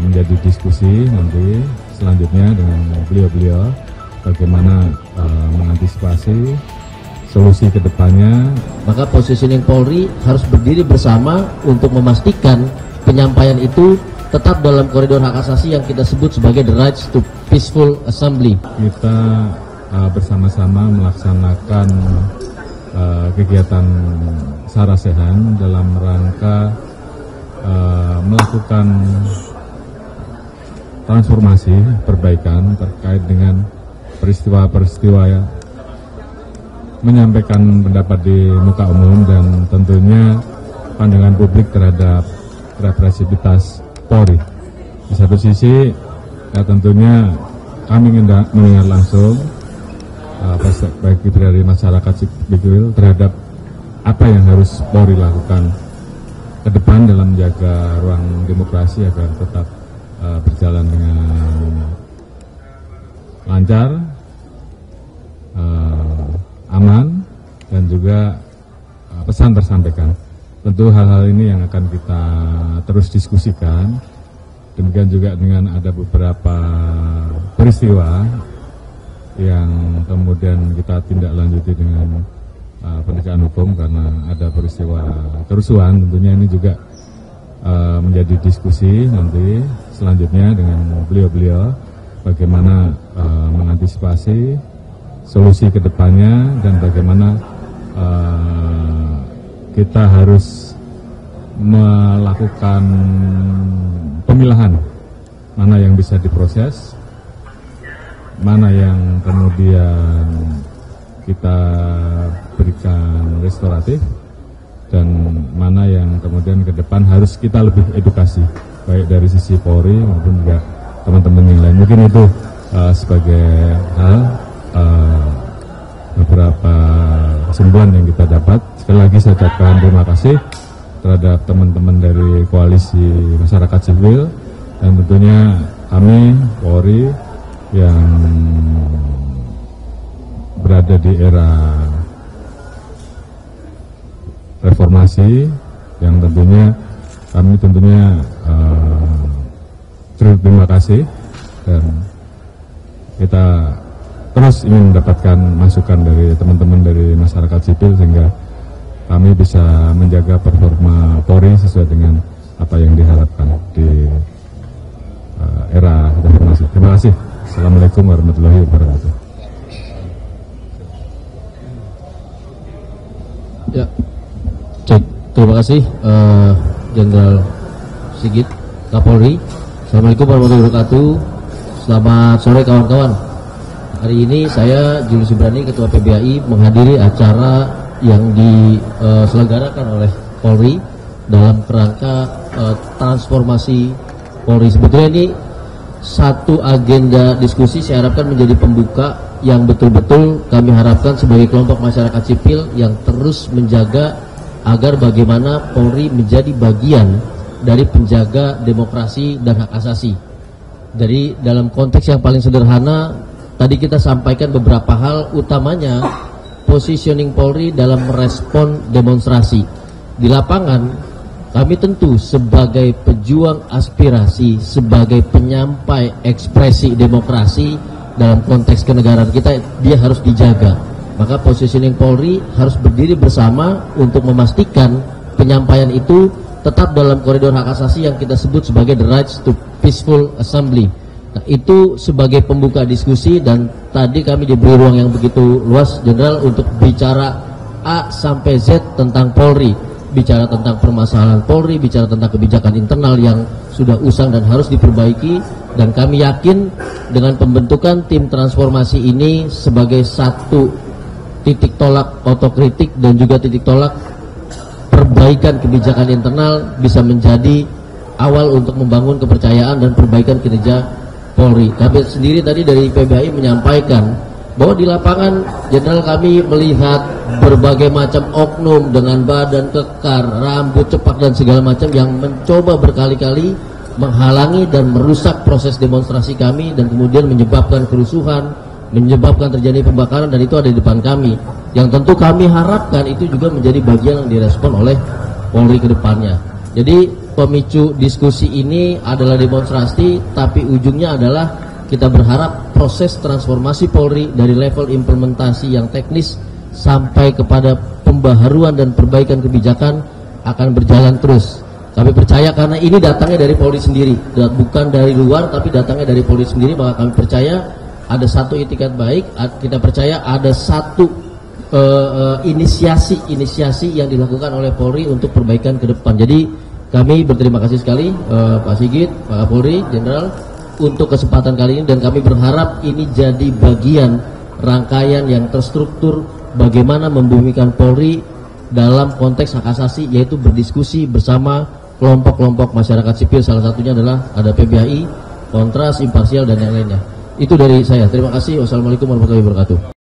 menjadi diskusi nanti selanjutnya dengan beliau-beliau bagaimana mengantisipasi solusi kedepannya. Maka positioning Polri harus berdiri bersama untuk memastikan penyampaian itu tetap dalam koridor hak asasi yang kita sebut sebagai the rights to peaceful assembly. Kita bersama-sama melaksanakan kegiatan Sarasehan dalam rangka melakukan transformasi perbaikan terkait dengan peristiwa-peristiwa ya, menyampaikan pendapat di muka umum dan tentunya pandangan publik terhadap represivitas Polri. Di satu sisi ya tentunya kami ingin mendengar langsung perspektif dari masyarakat sipil terhadap apa yang harus Polri lakukan ke depan dalam menjaga ruang demokrasi agar tetap berjalan dengan lancar, aman, dan juga pesan tersampaikan. Tentu hal-hal ini yang akan kita terus diskusikan. Demikian juga dengan ada beberapa peristiwa yang kemudian kita tindak lanjuti dengan penegakan hukum karena ada peristiwa kerusuhan. Tentunya ini juga menjadi diskusi nanti selanjutnya dengan beliau-beliau bagaimana mengantisipasi solusi kedepannya dan bagaimana kita harus melakukan pemilahan mana yang bisa diproses, mana yang kemudian kita berikan restoratif, dan mana yang kemudian ke depan harus kita lebih edukasi baik dari sisi Polri maupun juga teman-teman yang lain. Mungkin itu sebagai hal beberapa kesimpulan yang kita dapat. Sekali lagi saya ucapkan terima kasih terhadap teman-teman dari koalisi masyarakat sipil dan tentunya kami Polri yang berada di era reformasi yang tentunya kami terima kasih dan kita terus ingin mendapatkan masukan dari teman-teman dari masyarakat sipil sehingga kami bisa menjaga performa Polri sesuai dengan apa yang diharapkan di era reformasi. Terima kasih. Assalamualaikum warahmatullahi wabarakatuh. Ya, cek. Terima kasih Jenderal Sigit Kapolri. Assalamualaikum warahmatullahi wabarakatuh. Selamat sore kawan-kawan. Hari ini saya Julius Ibrani, Ketua PBAI, menghadiri acara yang diselenggarakan oleh Polri dalam kerangka transformasi Polri. Sebetulnya ini satu agenda diskusi saya harapkan menjadi pembuka yang betul-betul kami harapkan sebagai kelompok masyarakat sipil yang terus menjaga agar bagaimana Polri menjadi bagian dari penjaga demokrasi dan hak asasi. Dari dalam konteks yang paling sederhana, tadi kita sampaikan beberapa hal, utamanya positioning Polri dalam merespon demonstrasi. Di lapangan, kami tentu sebagai pejuang aspirasi, sebagai penyampai ekspresi demokrasi dalam konteks kenegaraan kita, dia harus dijaga. Maka positioning Polri harus berdiri bersama untuk memastikan penyampaian itu tetap dalam koridor hak asasi yang kita sebut sebagai the rights to peaceful assembly. Nah, itu sebagai pembuka diskusi dan tadi kami diberi ruang yang begitu luas, Jenderal, untuk bicara A sampai Z tentang Polri, bicara tentang permasalahan Polri, bicara tentang kebijakan internal yang sudah usang dan harus diperbaiki, dan kami yakin dengan pembentukan tim transformasi ini sebagai satu titik tolak otokritik dan juga titik tolak perbaikan kebijakan internal bisa menjadi awal untuk membangun kepercayaan dan perbaikan kinerja Polri. Kami sendiri tadi dari PBAI menyampaikan bahwa di lapangan, Jenderal, kami melihat berbagai macam oknum dengan badan kekar, rambut cepak dan segala macam yang mencoba berkali-kali menghalangi dan merusak proses demonstrasi kami dan kemudian menyebabkan kerusuhan, menyebabkan terjadi pembakaran, dan itu ada di depan kami. Yang tentu kami harapkan itu juga menjadi bagian yang direspon oleh Polri ke depannya. Jadi pemicu diskusi ini adalah demonstrasi, tapi ujungnya adalah kita berharap proses transformasi Polri dari level implementasi yang teknis sampai kepada pembaharuan dan perbaikan kebijakan akan berjalan terus. Kami percaya karena ini datangnya dari Polri sendiri, bukan dari luar, tapi datangnya dari Polri sendiri, maka kami percaya ada satu itikat baik, kita percaya ada satu inisiasi yang dilakukan oleh Polri untuk perbaikan ke depan. Jadi kami berterima kasih sekali Pak Sigit, Pak Kapolri, Jenderal untuk kesempatan kali ini, dan kami berharap ini jadi bagian rangkaian yang terstruktur bagaimana membumikan Polri dalam konteks hak asasi, yaitu berdiskusi bersama kelompok-kelompok masyarakat sipil, salah satunya adalah ada PBHI, Kontras, Imparsial, dan yang lainnya. Itu dari saya. Terima kasih. Wassalamualaikum warahmatullahi wabarakatuh.